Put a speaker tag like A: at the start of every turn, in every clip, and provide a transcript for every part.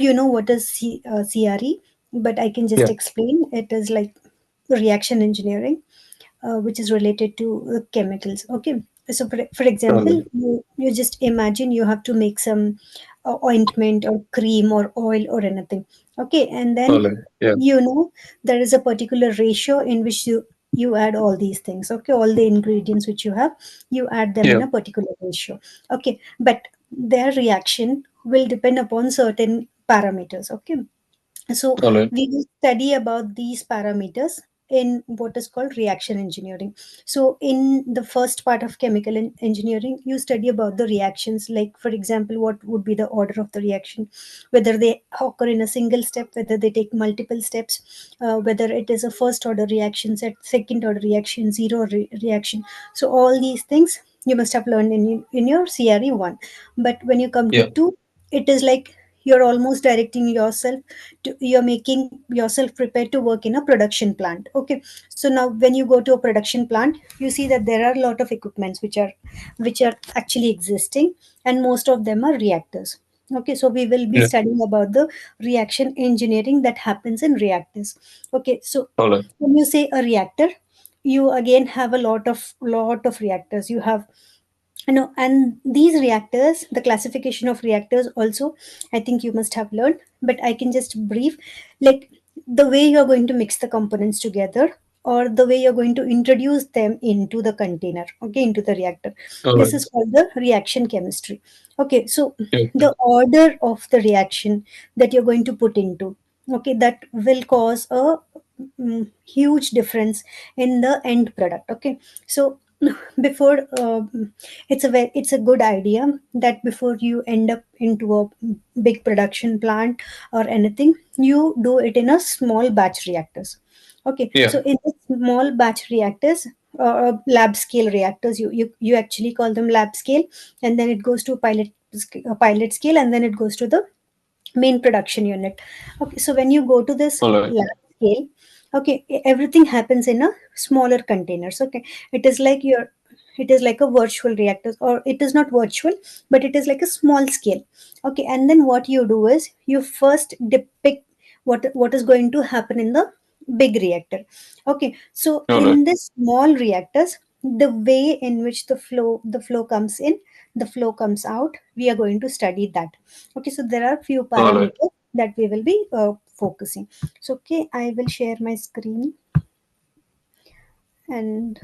A: you know what is CRE, but I can just
B: Yeah.
A: explain. It is like reaction engineering, which is related to chemicals. Okay, so for example,
B: Alright.
A: you just imagine you have to make some ointment or cream or oil or anything. Okay, and then
B: Alright. Yeah.
A: you know there is a particular ratio in which you add all these things. Okay, all the ingredients which you have, you add them in
B: Yeah.
A: a particular ratio. Okay, but their reaction will depend upon certain parameters. Okay, so
B: Alright.
A: we will study about these parameters in what is called reaction engineering. So in the first part of chemical engineering, you study about the reactions, like for example, what would be the order of the reaction, whether they occur in a single step, whether they take multiple steps, whether it is a first order reaction, set second order reaction, zero reaction. So all these things you must have learned in your CRE 1. But when you come to
B: Yeah.
A: 2, it is like you're almost directing yourself to, you're making yourself prepared to work in a production plant. Okay, so now when you go to a production plant, you see that there are a lot of equipments which are actually existing, and most of them are reactors. Okay, so we will be
B: Yeah.
A: studying about the reaction engineering that happens in reactors. Okay, so
B: Alright.
A: when you say a reactor, you again have a lot of reactors. You have, and these reactors, the classification of reactors also, I think you must have learned, but I can just brief, like the way you're going to mix the components together, or the way you're going to introduce them into the container, okay, into the reactor. This
B: Alright.
A: is called the reaction chemistry. Okay, so
B: Okay.
A: the order of the reaction that you're going to put into, okay, that will cause a huge difference in the end product. Okay, so before it's a good idea that before you end up into a big production plant or anything, you do it in a small batch reactors. Okay,
B: Yeah.
A: so in the small batch reactors, lab scale reactors, you actually call them lab scale, and then it goes to pilot scale, and then it goes to the main production unit. Okay, so when you go to this
B: Alright.
A: lab scale, okay, everything happens in a smaller containers. Okay, it is like your it is like a virtual reactor, or it is not virtual, but it is like a small scale. Okay, and then what you do is you first depict what is going to happen in the big reactor. Okay, so
B: Alright.
A: in this small reactors, the way in which the flow comes in, the flow comes out, we are going to study that. Okay, so there are few
B: Alright.
A: parameters that we will be focusing. So okay, I will share my screen, and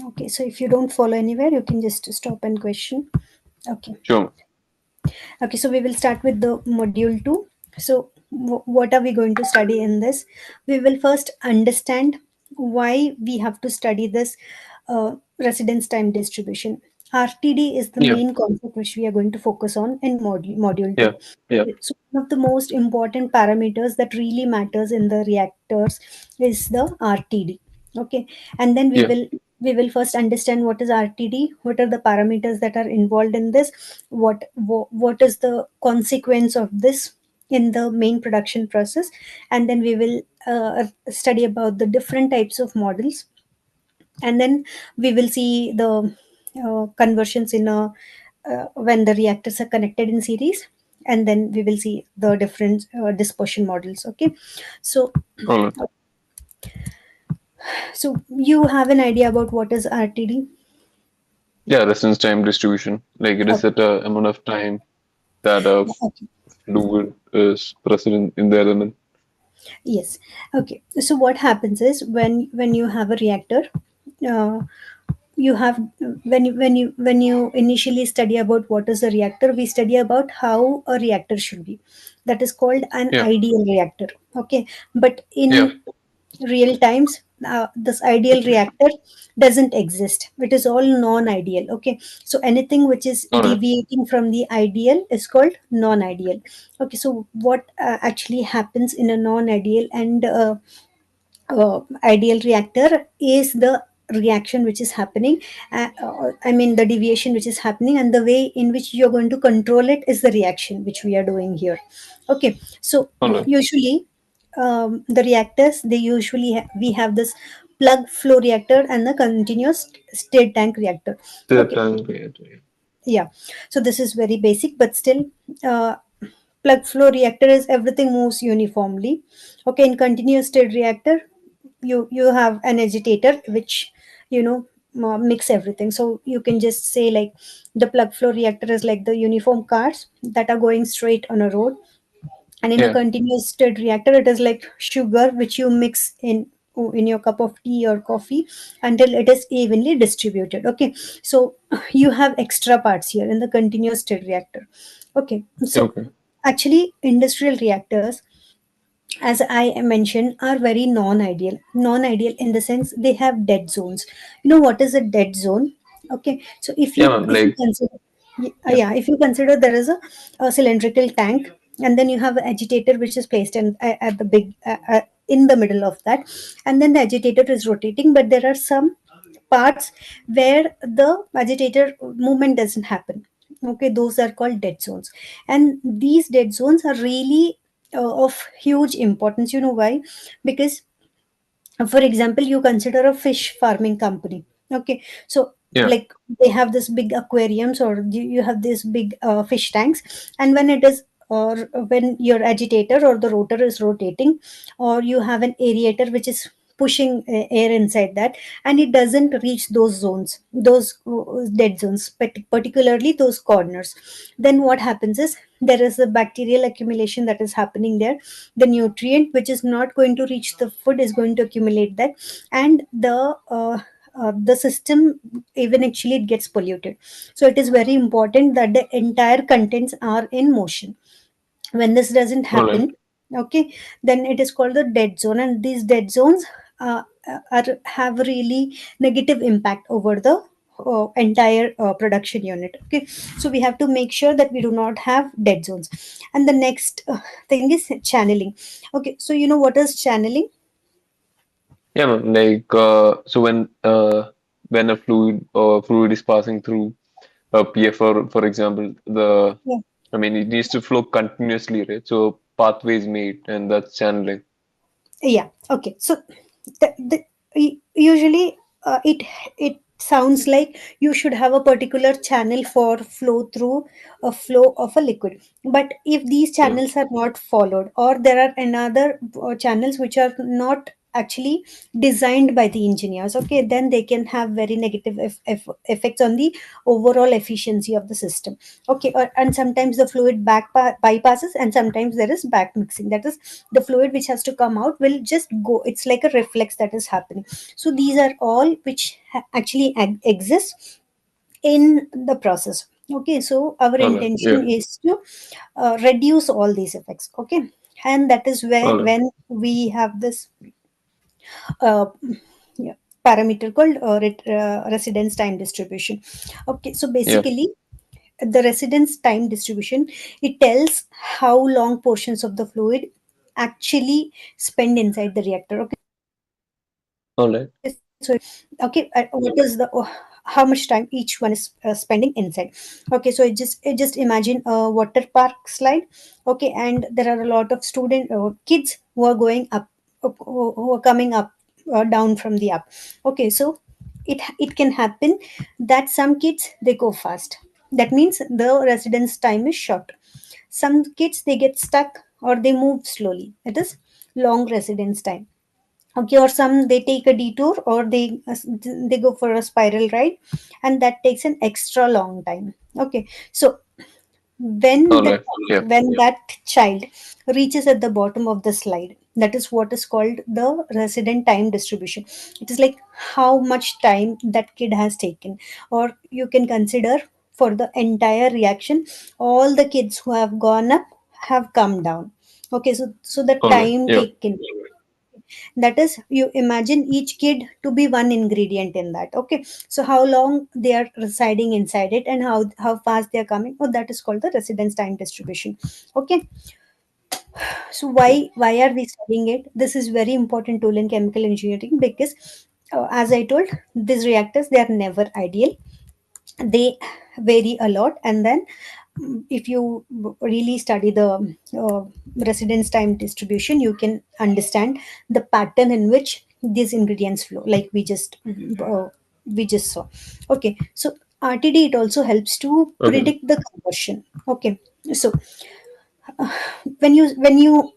A: okay, so if you don't follow anywhere, you can just stop and question. Okay,
B: Sure.
A: okay, so we will start with the module 2. So what are we going to study in this? We will first understand why we have to study this residence time distribution. RTD is the
B: Yeah.
A: main concept which we are going to focus on in module
B: Yeah.
A: 2.
B: Yeah.
A: So one of the most important parameters that really matters in the reactors is the RTD. Okay, and then we
B: Yeah.
A: will we will first understand what is RTD, what are the parameters that are involved in this, what is the consequence of this in the main production process, and then we will study about the different types of models, and then we will see the conversions in a when the reactors are connected in series, and then we will see the different dispersion models. Okay, so
B: Alright.
A: so you have an idea about what is RTD?
B: Yeah, reference time distribution. Like it is
A: Okay.
B: at a amount of time that a
A: Yeah, okay.
B: fluid is present in the element.
A: Yes. Okay. So what happens is when you have a reactor, uh, you have when you initially study about what is a reactor, we study about how a reactor should be. That is called an
B: Yeah.
A: ideal reactor. Okay. But
B: Yeah.
A: in real times, this ideal reactor doesn't exist. It is all non-ideal. Okay, so anything which is
B: Alright.
A: deviating from the ideal is called non-ideal. Okay, so what actually happens in a non-ideal and ideal reactor is the reaction which is happening, I mean the deviation which is happening, and the way in which you're going to control it is the reaction which we are doing here. Okay, so
B: Alright.
A: usually the reactors, they usually we have this plug flow reactor and the continuous state tank reactor.
B: Third
A: Okay,
B: time. Okay, okay.
A: yeah. So this is very basic, but still, uh, plug flow reactor is everything moves uniformly. Okay, in continuous state reactor, you have an agitator which, you know, mix everything. So you can just say like the plug flow reactor is like the uniform cars that are going straight on a road, and in a
B: Yeah.
A: continuous state reactor it is like sugar which you mix in your cup of tea or coffee until it is evenly distributed. Okay, so you have extra parts here in the continuous state reactor. Okay, so
B: Okay.
A: actually industrial reactors, as I mentioned, are very non-ideal. Non-ideal in the sense they have dead zones. You know what is a dead zone? Okay, so if
B: Yeah,
A: you
B: ma'am.
A: if you
B: Like,
A: consider,
B: yeah.
A: yeah, if you consider there is a cylindrical tank, and then you have an agitator which is placed in at the big in the middle of that, and then the agitator is rotating, but there are some parts where the agitator movement doesn't happen. Okay, those are called dead zones, and these dead zones are really of huge importance. You know why? Because, for example, you consider a fish farming company. Okay, so
B: Yeah.
A: like they have this big aquariums, or you have these big fish tanks, and when it is, or when your agitator or the rotor is rotating, or you have an aerator which is pushing air inside that, and it doesn't reach those zones, those dead zones, particularly those corners, then what happens is there is a bacterial accumulation that is happening there. The nutrient which is not going to reach the food is going to accumulate there, and the system even actually it gets polluted. So it is very important that the entire contents are in motion. When this doesn't
B: All right.
A: happen, okay, then it is called the dead zone, and these dead zones have really negative impact over the entire production unit. Okay, so we have to make sure that we do not have dead zones. And the next thing is channeling. Okay, so you know what is channeling?
B: Yeah, ma'am. Like, so when a fluid is passing through a PF, for example,
A: Yeah.
B: I mean, it needs to flow continuously, right? So pathway is made, and that's channeling.
A: Yeah. Okay. So usually it sounds like you should have a particular channel for flow through a flow of a liquid. But if these
B: Yeah.
A: channels are not followed, or there are another channels which are not actually designed by the engineers, okay, then they can have very negative effects on the overall efficiency of the system. Okay, and sometimes the fluid bypasses, and sometimes there is back mixing. That is, the fluid which has to come out will just go, it's like a reflex that is happening. So these are all which actually exist in the process. Okay, so our
B: All right. Yeah.
A: intention is to reduce all these effects. Okay, and that is where
B: All right.
A: when we have this uh, yeah, parameter called residence time distribution. Okay, so
B: Yeah.
A: basically the residence time distribution, it tells how long portions of the fluid actually spend inside the reactor. Okay, so
B: All right.
A: okay, what is the how much time each one is spending inside. Okay, so just imagine a water park slide. Okay, and there are a lot of student kids who are going up, who are coming up, down from the up. Okay, so it can happen that some kids they go fast, that means the residence time is short. Some kids they get stuck or they move slowly, it is long residence time. Okay, or some they take a detour, or they go for a spiral ride, and that takes an extra long time. Okay, so when
B: All
A: the
B: right. Yeah.
A: when that child reaches at the bottom of the slide, that is what is called the resident time distribution. It is like how much time that kid has taken, or you can consider for the entire reaction, all the kids who have gone up have come down. Okay, so the
B: All right.
A: time
B: Yeah.
A: taken, that is, you imagine each kid to be one ingredient in that. Okay, so how long they are residing inside it, and how fast they are coming, oh, that is called the residence time distribution. Okay, so why are we studying it? This is very important tool in chemical engineering, because as I told, these reactors, they are never ideal, they vary a lot. And then if you really study the residence time distribution, you can understand the pattern in which these ingredients flow, like we just saw. Okay, so RTD, it also helps to
B: Okay.
A: predict the conversion. Okay, so when you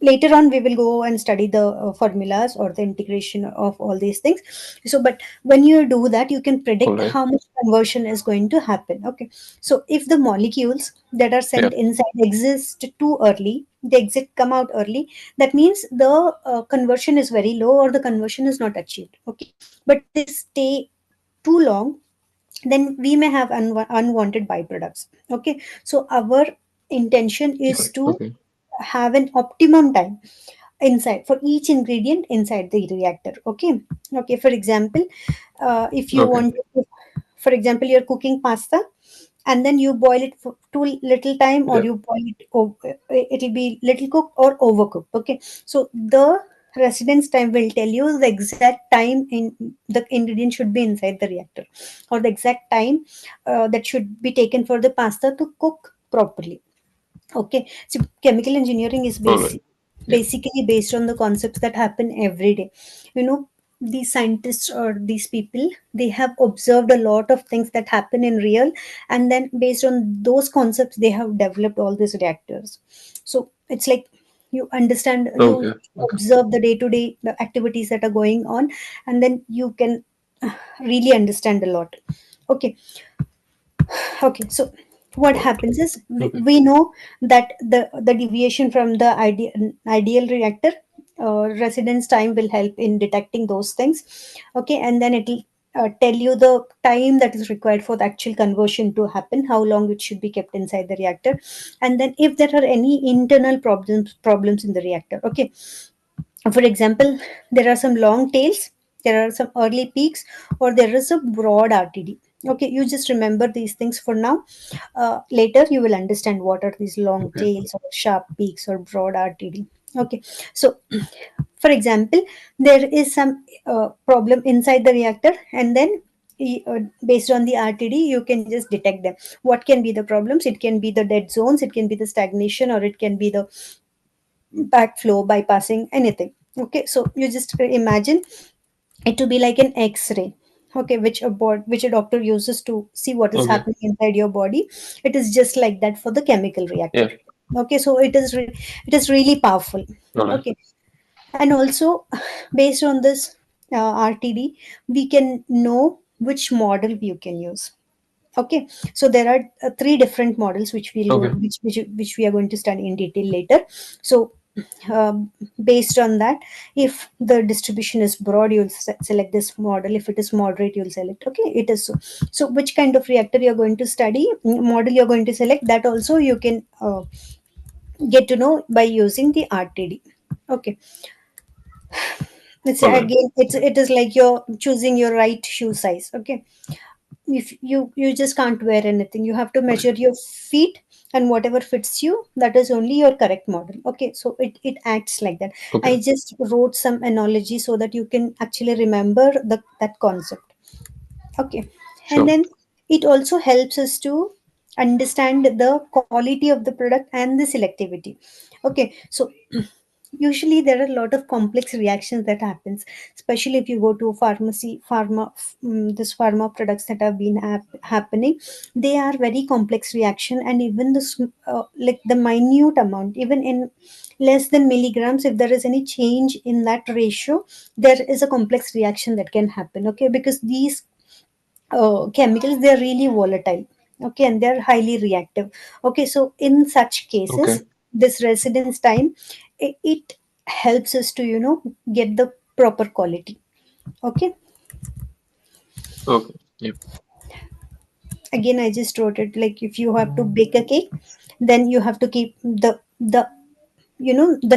A: later on we will go and study the formulas or the integration of all these things. So but when you do that, you can
B: All
A: predict
B: right.
A: how much conversion is going to happen. Okay, so if the molecules that are
B: Yeah.
A: sent inside exist too early, they exit come out early, that means the conversion is very low or the conversion is not achieved. Okay, but if they stay too long, then we may have unwanted byproducts. Okay, so our intention is
B: Right.
A: to
B: Okay.
A: have an optimum time inside for each ingredient inside the reactor. Okay, okay, for example, if you
B: Okay.
A: want to cook, for example, you're cooking pasta and then you boil it for too little time, or
B: Yeah.
A: you boil it over, it'll be little cooked or overcooked. Okay, so the residence time will tell you the exact time in the ingredient should be inside the reactor, or the exact time that should be taken for the pasta to cook properly. Okay, so chemical engineering is
B: All right. Yeah.
A: basically based on the concepts that happen every day. You know, these scientists or these people, they have observed a lot of things that happen in real, and then based on those concepts, they have developed all these reactors. So it's like you understand, you
B: Okay. Okay.
A: observe the day to day activities that are going on, and then you can really understand a lot. Okay, okay, so what happens is
B: Okay.
A: we know that the deviation from the ideal reactor residence time will help in detecting those things. Okay, and then it'll tell you the time that is required for the actual conversion to happen, how long it should be kept inside the reactor, and then if there are any internal problems in the reactor. Okay, for example, there are some long tails, there are some early peaks, or there is a broad RTD. Okay, you just remember these things for now. Later, you will understand what are these long
B: Okay.
A: tails or sharp peaks or broad RTD. Okay, so for example, there is some problem inside the reactor, and then based on the RTD, you can just detect them. What can be the problems? It can be the dead zones, it can be the stagnation, or it can be the backflow, bypassing, anything. Okay, so you just imagine it to be like an X-ray. Okay, which a doctor uses to see what is
B: Okay.
A: happening inside your body. It is just like that for the chemical reactor.
B: Yeah.
A: Okay, so it is really powerful.
B: All right.
A: Okay, and also based on this RTD, we can know which model you can use. Okay, so there are three different models which
B: Okay.
A: which we are going to study in detail later. So based on that, if the distribution is broad, you'll select this model. If it is moderate, you'll select. Okay, it is so. So which kind of reactor you're going to study, model you're going to select, that also you can get to know by using the RTD. Okay, it's
B: All right.
A: again,
B: Yeah.
A: it is like you're choosing your right shoe size. Okay, if you just can't wear anything, you have to
B: Right.
A: measure your feet, and whatever fits you, that is only your correct model. Okay, so it acts like that. I
B: Okay.
A: just wrote some analogy so that you can actually remember that concept. Okay, and
B: Sure.
A: then it also helps us to understand the quality of the product and the selectivity. Okay, so usually there are a lot of complex reactions that happens, especially if you go to this pharma products that have been happening. They are very complex reaction, and even like the minute amount, even in less than milligrams, if there is any change in that ratio, there is a complex reaction that can happen. Okay, because these chemicals, they are really volatile. Okay, and they are highly reactive. Okay, so in such cases,
B: Okay.
A: this residence time, it helps us to get the proper quality. Okay,
B: Okay. Yeah.
A: again I just wrote it like if you have to bake a cake, then you have to keep the the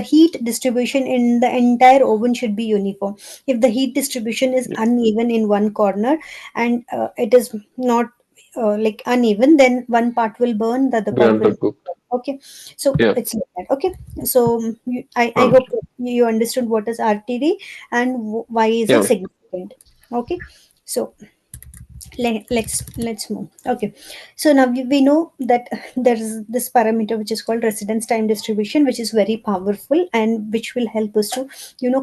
A: heat distribution in the entire oven should be uniform. If the heat distribution is
B: Yeah.
A: uneven in one corner, and it is not like uneven, then one part will burn, the other
B: Be
A: part will
B: undercooked.
A: okay. So
B: Yeah.
A: it's like that. Okay, so I
B: All
A: hope
B: right.
A: you understood what is RTD and why is
B: Yeah.
A: it
B: Man.
A: significant. Okay, so Let's move. Okay, so now we know that there is this parameter which is called residence time distribution, which is very powerful and which will help us to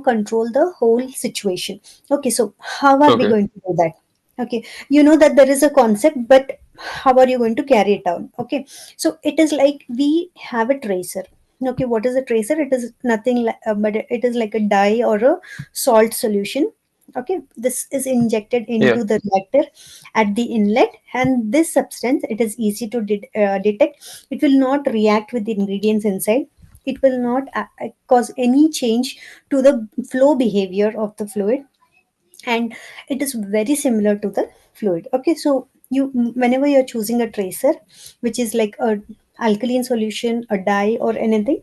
A: control the whole situation. Okay, so how are we
B: Okay.
A: going to do that? Okay, you know that there is a concept, but how are you going to carry it out? Okay, so it is like we have a tracer. Okay, what is a tracer? It is nothing like, but it is like a dye or a salt solution. Okay, this is injected
B: Yeah.
A: into the reactor at the inlet, and this substance, it is easy to detect. It will not react with the ingredients inside. It will not cause any change to the flow behavior of the fluid, and it is very similar to the fluid. Okay, so whenever you're choosing a tracer which is like a alkaline solution, a dye or anything,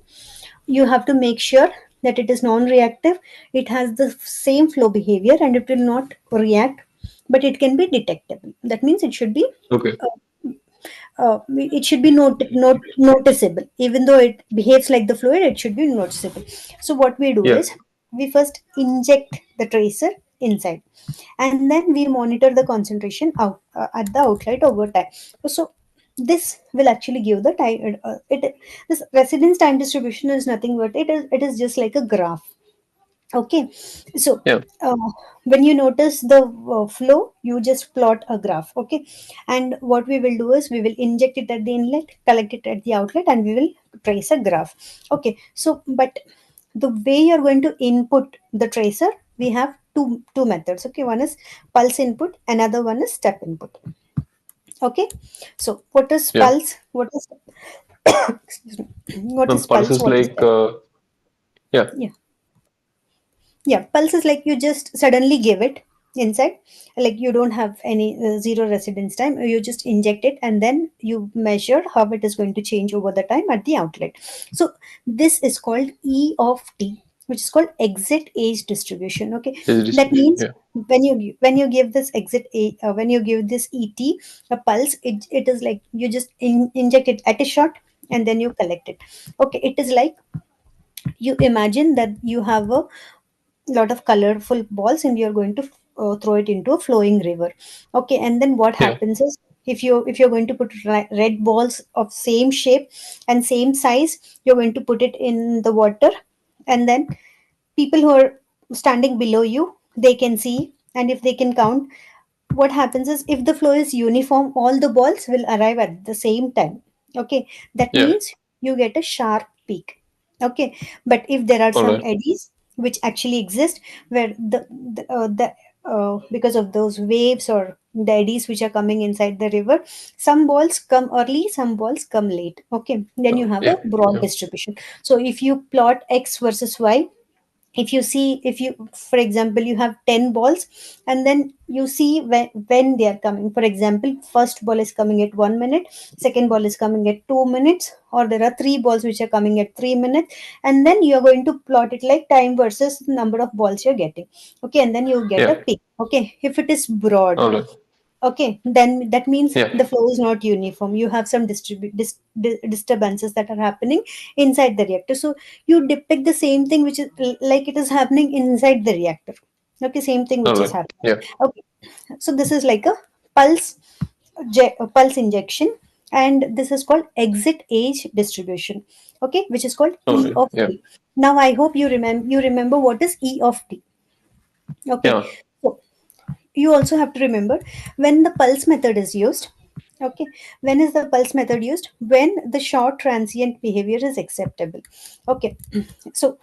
A: you have to make sure that it is non-reactive. It has the same flow behavior and it will not react, but it can be detectable. That means it should be
B: Okay.
A: uh, noticeable. Even though it behaves like the fluid, it should be noticeable. So what we do
B: Yeah.
A: is we first inject the tracer inside, and then we monitor the concentration out at the outlet over time. So this will actually give the time. This residence time distribution is nothing but it is just like a graph. Okay, so
B: Yeah.
A: uh, when you notice the flow, you just plot a graph. Okay, and what we will do is we will inject it at the inlet, collect it at the outlet, and we will trace a graph. Okay, so but the way you're going to input the tracer, we have two methods. Okay, one is pulse input, another one is step input. Okay, so what is
B: Yeah.
A: pulse? What is excuse me? What is
B: Pulse
A: pulse?
B: is
A: What is
B: like
A: step?
B: yeah.
A: Yeah. Yeah, pulse is like you just suddenly give it inside, like you don't have any zero residence time. You just inject it and then you measure how it is going to change over the time at the outlet. So this is called E of T, which is called exit age distribution. Okay,
B: Is
A: that
B: distribution.
A: means
B: Yeah.
A: when you give this when you give this ET a pulse, it is like you just inject it at a shot and then you collect it. Okay, it is like you imagine that you have a lot of colorful balls and you're going to throw it into a flowing river. Okay, and then what
B: Yeah.
A: happens is if you're going to put red balls of same shape and same size, you're going to put it in the water, and then people who are standing below you, they can see, and if they can count, what happens is if the flow is uniform, all the balls will arrive at the same time. Okay, that
B: Yeah.
A: means you get a sharp peak. Okay, but if there are
B: All
A: some
B: right.
A: eddies which actually exist, where because of those waves or the eddies which are coming inside the river, some balls come early, some balls come late. Okay, then you have
B: Yeah.
A: a broad
B: Yeah.
A: distribution. So if you plot x versus y, if you for example you have 10 balls, and then you see when they are coming. For example, first ball is coming at 1 minute, second ball is coming at 2 minutes, or there are three balls which are coming at 3 minutes, and then you are going to plot it like time versus number of balls you're getting. Okay, and then you get a
B: Yeah.
A: peak. Okay, if it is broad,
B: All right.
A: okay, then that means
B: Yeah.
A: the flow is not uniform. You have some disturbances that are happening inside the reactor. So you depict the same thing which is like it is happening inside the reactor. Okay, same thing
B: All
A: which is
B: right.
A: happening.
B: Yeah.
A: Okay, so this is like a pulse a pulse injection, and this is called exit age distribution. Okay, which is called
B: All
A: E
B: right.
A: of
B: Yeah.
A: T. Now I hope you remember what is E of T. Okay,
B: Yeah.
A: so you also have to remember when the pulse method is used. Okay, when is the pulse method used? When the short transient behavior is acceptable. Okay, so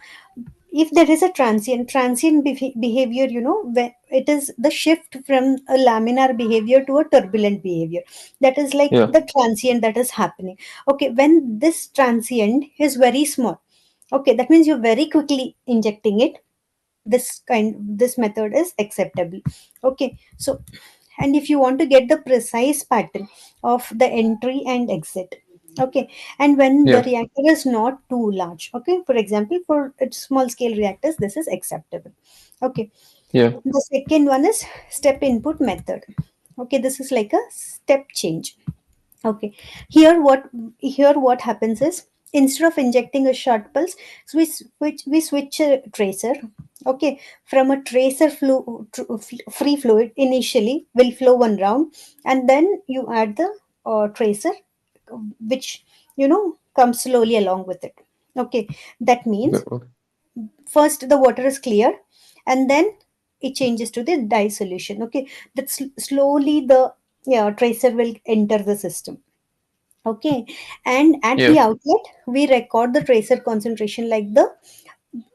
A: if there is a transient behavior, when it is the shift from a laminar behavior to a turbulent behavior, that is like
B: Yeah.
A: the transient that is happening. Okay, when this transient is very small, okay, that means you're very quickly injecting it, this method is acceptable. Okay, so and if you want to get the precise pattern of the entry and exit, okay, and when the
B: Yeah.
A: reactor is not too large, okay, for example, for small scale reactors this is acceptable. Okay,
B: Yeah.
A: the second one is step input method. Okay, this is like a step change. Okay, here what happens is, instead of injecting a short pulse, so we switch a tracer. Okay, from a free fluid initially will flow one round, and then you add the tracer, which comes slowly along with it. Okay, that
B: Okay.
A: means
B: Okay.
A: first the water is clear, and then it changes to the dye solution. Okay, that slowly the, yeah, tracer will enter the system. Okay, and at
B: Yeah.
A: the outlet we record the tracer concentration like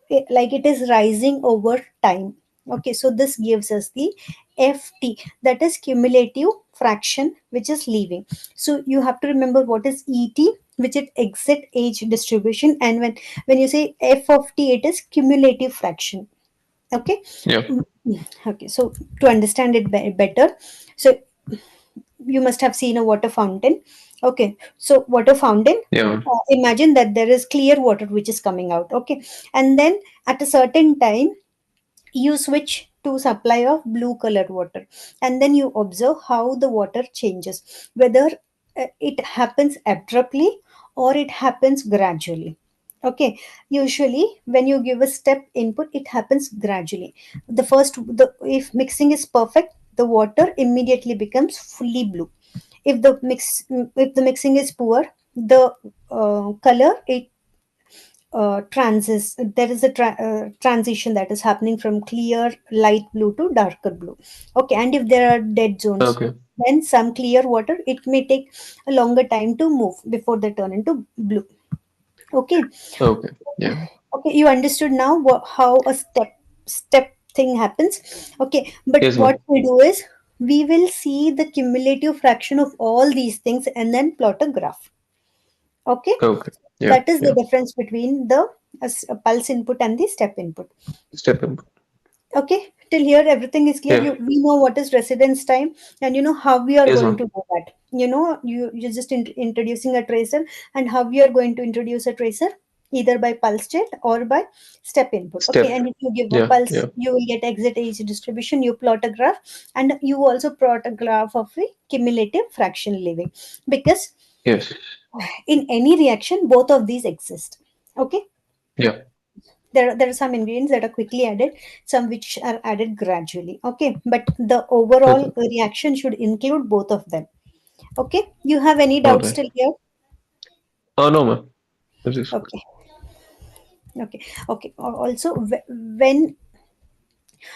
A: it is rising over time. Okay, so this gives us the ft, that is cumulative fraction which is leaving. So you have to remember what is et, which is exit age distribution, and when you say f of t, it is cumulative fraction. Okay.
B: Yeah.
A: Mm, okay, so to understand it better, so you must have seen a water fountain. Okay, so water fountain,
B: Yeah.
A: imagine that there is clear water which is coming out. Okay, and then at a certain time you switch to supply of blue colored water, and then you observe how the water changes, whether it happens abruptly or it happens gradually. Okay, usually when you give a step input, it happens gradually. The if mixing is perfect, the water immediately becomes fully blue. If the mixing is poor, the color, it there is a transition that is happening from clear light blue to darker blue. Okay, and if there are dead zones,
B: Okay.
A: then some clear water, it may take a longer time to move before they turn into blue. Okay.
B: Okay. Yeah.
A: Okay, you understood now how a step thing happens. Okay, but
B: Yes,
A: what
B: ma'am.
A: we do is we will see the cumulative fraction of all these things and then plot a graph. Okay,
B: Okay. Yeah.
A: that is the
B: Yeah.
A: difference between the pulse input and the step input.
B: Step in.
A: Okay, till here everything is clear.
B: Yeah.
A: We know what is residence time, and you know how we are
B: Yes,
A: going
B: ma'am.
A: to do that. You're just introducing a tracer, and how we are going to introduce a tracer, either by pulse check or by step input. Okay,
B: Step.
A: and if you give a
B: Yeah.
A: pulse,
B: Yeah.
A: you will get exit age distribution. You plot a graph, and you also plot a graph of the cumulative fraction leaving, because
B: Yes.
A: in any reaction both of these exist. Okay,
B: Yeah.
A: there are some ingredients that are quickly added, some which are added gradually. Okay, but the overall
B: Okay.
A: reaction should include both of them. Okay, you have any
B: All
A: doubts
B: right.
A: till here?
B: Oh no, ma'am. This is
A: Okay, okay, okay. Also, when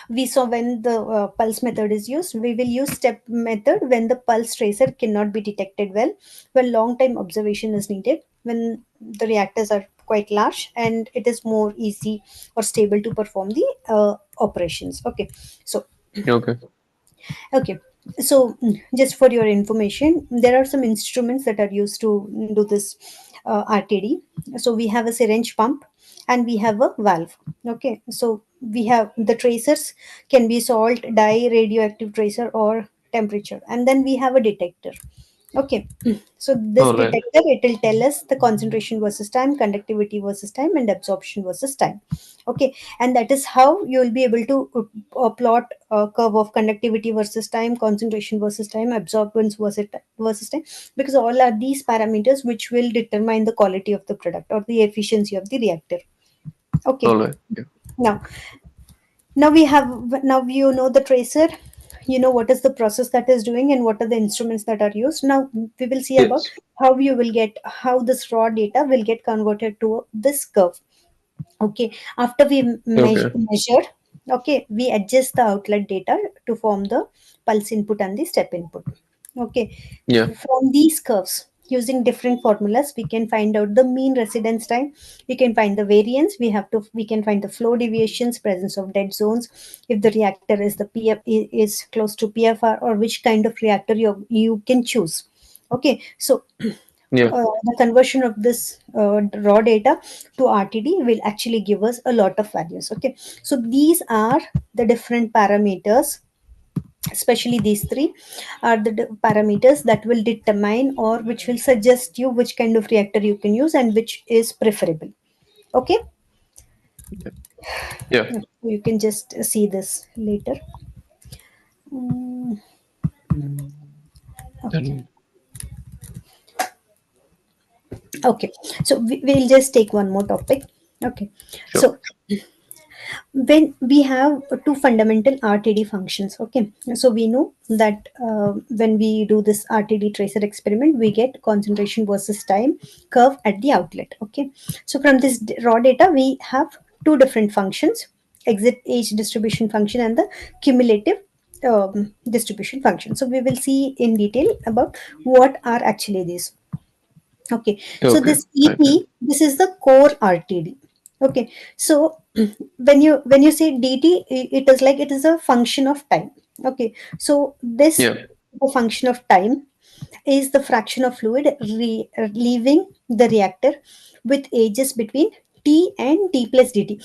A: we saw, when the pulse method is used, we will use step method when the pulse tracer cannot be detected well, when long time observation is needed, when the reactors are quite large and it is more easy or stable to perform the operations. Okay, so
B: okay.
A: okay, so just for your information, there are some instruments that are used to do this RTD. So we have a syringe pump and we have a valve. Okay, so we have the tracers, can be salt, dye, radioactive tracer, or temperature, and then we have a detector. Okay, so this
B: All right.
A: detector, it will tell us the concentration versus time, conductivity versus time, and absorption versus time. Okay, and that is how you will be able to plot a curve of conductivity versus time, concentration versus time, absorbance versus time, because all are these parameters which will determine the quality of the product or the efficiency of the reactor.
B: All
A: Okay,
B: right. Yeah.
A: now now we have now you know the tracer, you know what is the process that is doing and what are the instruments that are used. Now we will see about
B: Yes.
A: how this raw data will get converted to this curve. Okay, after we
B: Okay.
A: measure, okay, we adjust the outlet data to form the pulse input and the step input. Okay,
B: Yeah.
A: from these curves, using different formulas, we can find out the mean residence time, we can find the variance, we can find the flow deviations, presence of dead zones, if the reactor is the is close to PFR, or which kind of reactor you can choose. Okay, so
B: Yeah.
A: the conversion of this raw data to RTD will actually give us a lot of values. Okay, so these are the different parameters, especially these three are the parameters that will determine or which will suggest you which kind of reactor you can use and which is preferable. Okay.
B: Yeah.
A: You can just see this later. Mm,
B: Mm,
A: okay.
B: then
A: Okay, so we'll just take one more topic. Okay,
B: sure.
A: so When we have two fundamental RTD functions, okay, so we know that when we do this RTD tracer experiment, we get concentration versus time curve at the outlet. Okay, so from this raw data, we have two different functions: exit age distribution function and the cumulative distribution function. So we will see in detail about what are actually these. Okay, so
B: Okay.
A: this
B: Right. Yeah.
A: EP, this is the core RTD. Okay, so when you say DT, it is like it is a function of time. Okay, so this
B: Yeah.
A: the function of time is the fraction of fluid leaving the reactor with ages between T and T plus DT.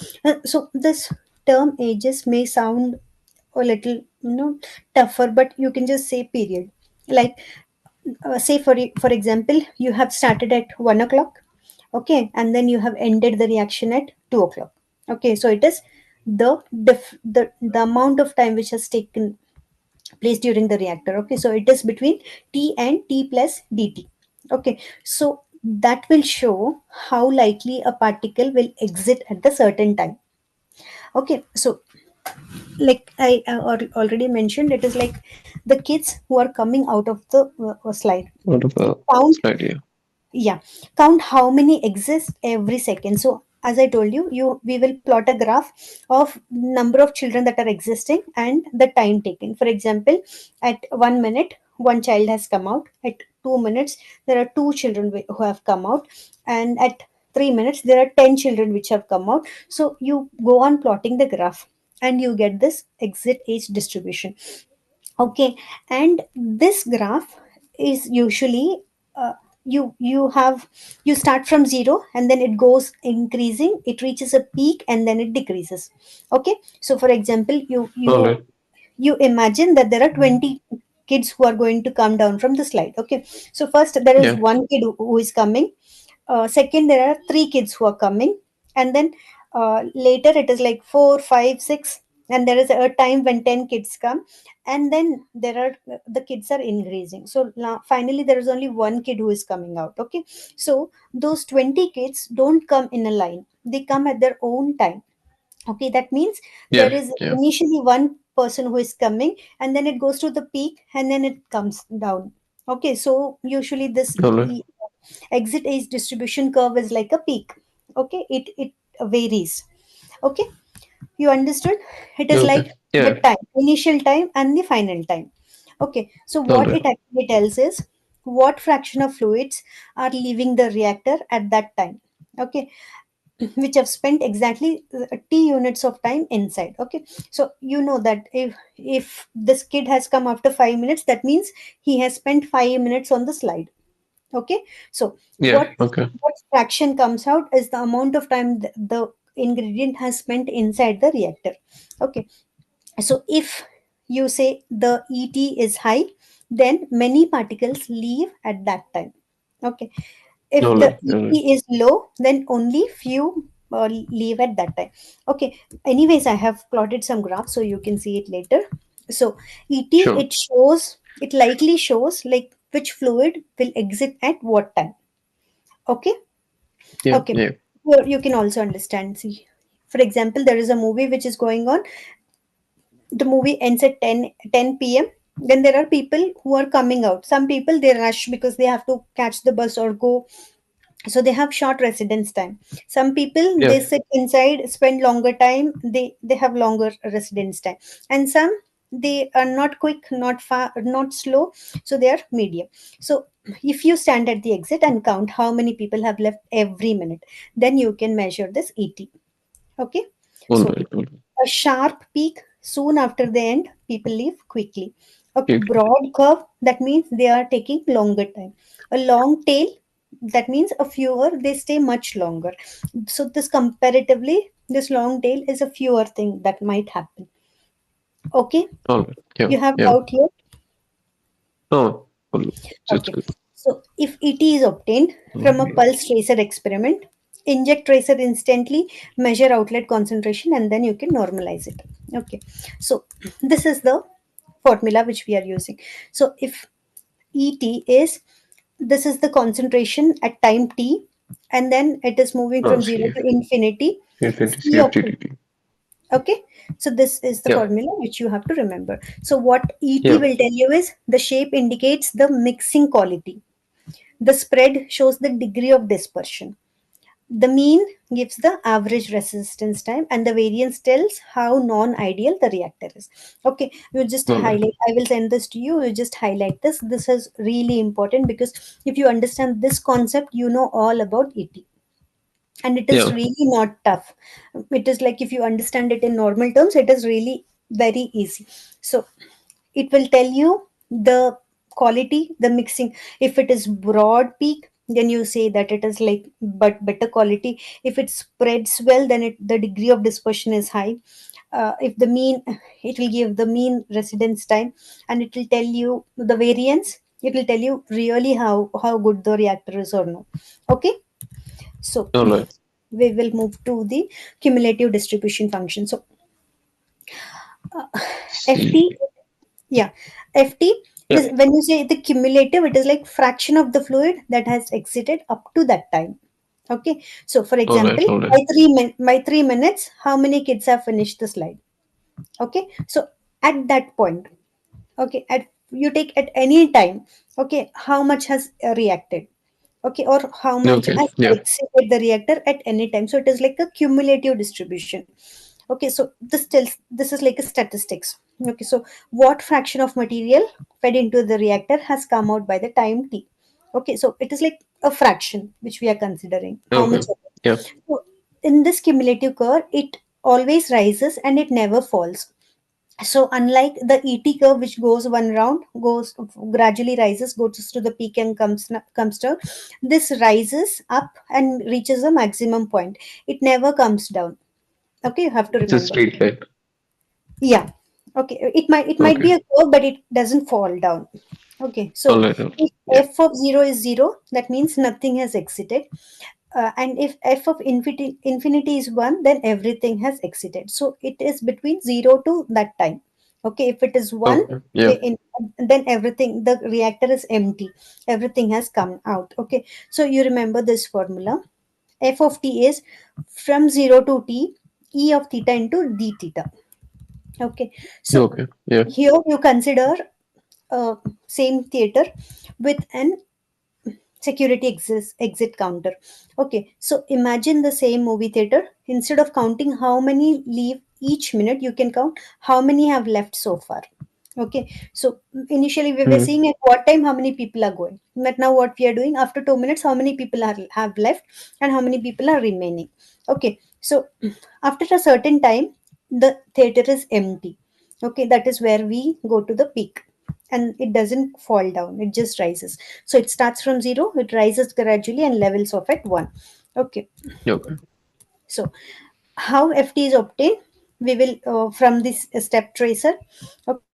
A: So this term ages may sound a little tougher, but you can just say period. Like say for example, you have started at 1 o'clock, okay, and then you have ended the reaction at 2 o'clock. Okay, so it is the amount of time which has taken place during the reactor. Okay, so it is between T and T plus dt. Okay, so that will show how likely a particle will exit at the certain time. Okay, so like I already mentioned, it is like the kids who are coming out of the slide.
B: Out of a
A: Count,
B: slide. Yeah.
A: yeah, count how many exist every second. So as I told you, we will plot a graph of number of children that are existing and the time taken. For example, at 1 minute one child has come out, at 2 minutes there are two children who have come out, and at 3 minutes there are 10 children which have come out. So you go on plotting the graph and you get this exit age distribution. Okay, and this graph is usually you start from zero and then it goes increasing, it reaches a peak and then it decreases. Okay, so for example,
B: All right.
A: you imagine that there are 20 kids who are going to come down from the slide. Okay, so first there is
B: Yeah.
A: one kid who is coming, second there are three kids who are coming, and then later it is like four, five, six, and there is a time when 10 kids come, and then there are the kids are increasing. So now finally there is only one kid who is coming out. Okay, so those 20 kids don't come in a line, they come at their own time. Okay, that means there
B: Yeah.
A: is
B: Yeah.
A: initially one person who is coming, and then it goes to the peak and then it comes down. Okay, so usually this
B: All right.
A: exit age distribution curve is like a peak. Okay, it varies. Okay, you understood? It is
B: Okay.
A: like the
B: Yeah.
A: time, initial time and the final time. Okay, so
B: All
A: what
B: right.
A: it actually tells is what fraction of fluids are leaving the reactor at that time. Okay, which have spent exactly t units of time inside. Okay, so you know that if this kid has come after 5 minutes, that means he has spent 5 minutes on the slide. Okay, so
B: Yeah.
A: what
B: Okay.
A: what fraction comes out is the amount of time the ingredient has spent inside the reactor. Okay, so if you say the ET is high, then many particles leave at that time. Okay, if
B: All
A: the
B: right. All right.
A: ET is low, then only few leave at that time. Okay, anyways, I have plotted some graphs so you can see it later. So ET,
B: Sure.
A: it likely shows like which fluid will exit at what time. Okay,
B: Yeah.
A: okay,
B: Yeah.
A: you can also understand. See, for example, there is a movie which is going on, the movie ends at 10 p.m. Then there are people who are coming out, some people they rush because they have to catch the bus or go, so they have short residence time. Some people
B: Yeah.
A: they sit inside, spend longer time, they have longer residence time. And some they are not quick, not far, not slow, so they are medium. So if you stand at the exit and count how many people have left every minute, then you can measure this ET. Okay,
B: All
A: so
B: right. All right.
A: a sharp peak soon after the end, people leave quickly. A
B: Okay.
A: broad curve, that means they are taking longer time. A long tail, that means a fewer, they stay much longer. So this comparatively, this long tail is a fewer thing that might happen. Okay,
B: All right. Yeah.
A: you have
B: Yeah.
A: doubt here?
B: Oh. All right. It's
A: Okay.
B: good.
A: So if ET is obtained
B: All
A: from a
B: right.
A: pulse tracer experiment, inject tracer instantly, measure outlet concentration, and then you can normalize it. Okay. So this is the formula which we are using. So if ET is, this is the concentration at time t, and then it is moving
B: Oh,
A: from 0
B: CF.
A: to infinity.
B: CF20,
A: C of t,
B: CFTDT.
A: Okay, so this is the
B: Yeah.
A: formula which you have to remember. So what ET
B: Yeah.
A: will tell you is the shape indicates the mixing quality, the spread shows the degree of dispersion, the mean gives the average resistance time, and the variance tells how non-ideal the reactor is. Okay, you just
B: All right.
A: highlight. I will send this to you. You just highlight this. This is really important because if you understand this concept, you know all about ET, and it is
B: Yeah.
A: really not tough. It is like if you understand it in normal terms, it is really very easy. So it will tell you the quality, the mixing. If it is broad peak, then you say that it is like but better quality. If it spreads well, then the degree of dispersion is high. If the mean, it will give the mean residence time, and it will tell you the variance. It will tell you really how good the reactor is or no. Okay, so
B: All right.
A: we will move to the cumulative distribution function. So
B: See.
A: FT, yeah, FT.
B: Yeah.
A: When you say the cumulative, it is like fraction of the fluid that has exited up to that time. Okay, so for
B: All right.
A: example,
B: All right.
A: by 3 minutes, how many kids have finished the slide? Okay, so at that point, okay, at you take at any time, okay, how much has reacted, okay, or how much
B: Okay.
A: has
B: Yeah.
A: exceeded the reactor at any time. So it is like a cumulative distribution. Okay, so this is like a statistics. Okay, so what fraction of material fed into the reactor has come out by the time t. Okay, so it is like a fraction which we are considering how
B: Okay.
A: much of it.
B: Yeah.
A: So in this cumulative curve, it always rises and it never falls. So unlike the ET curve, which goes one round, goes gradually rises, goes to the peak and comes down. This rises up and reaches a maximum point. It never comes down. Okay, you have to
B: It's a
A: remember.
B: straight line.
A: Yeah. Okay. It might
B: Okay.
A: be a curve, but it doesn't fall down. Okay.
B: All
A: So
B: right. All right.
A: if
B: Yeah.
A: f of 0 is 0, that means nothing has exited. And if f of infinity is 1, then everything has exited. So it is between 0 to that time. Okay. If it is 1,
B: Okay. Yeah.
A: in, then everything, the reactor is empty. Everything has come out. Okay. So you remember this formula. F of t is from 0 to t, e of theta into d theta. Okay, so
B: Okay. Yeah.
A: here you consider same theater with an security exit counter. Okay, so imagine the same movie theater. Instead of counting how many leave each minute, you can count how many have left so far. Okay, so initially we were
B: Hmm.
A: seeing at what time how many people are going. But now what we are doing after 2 minutes, how many people have left and how many people are remaining. Okay, so after a certain time, the theater is empty. Okay, that is where we go to the peak, and it doesn't fall down, it just rises. So it starts from 0, it rises gradually and levels off at 1. Okay,
B: Okay.
A: so how FT is obtained? We will from this step tracer. Okay,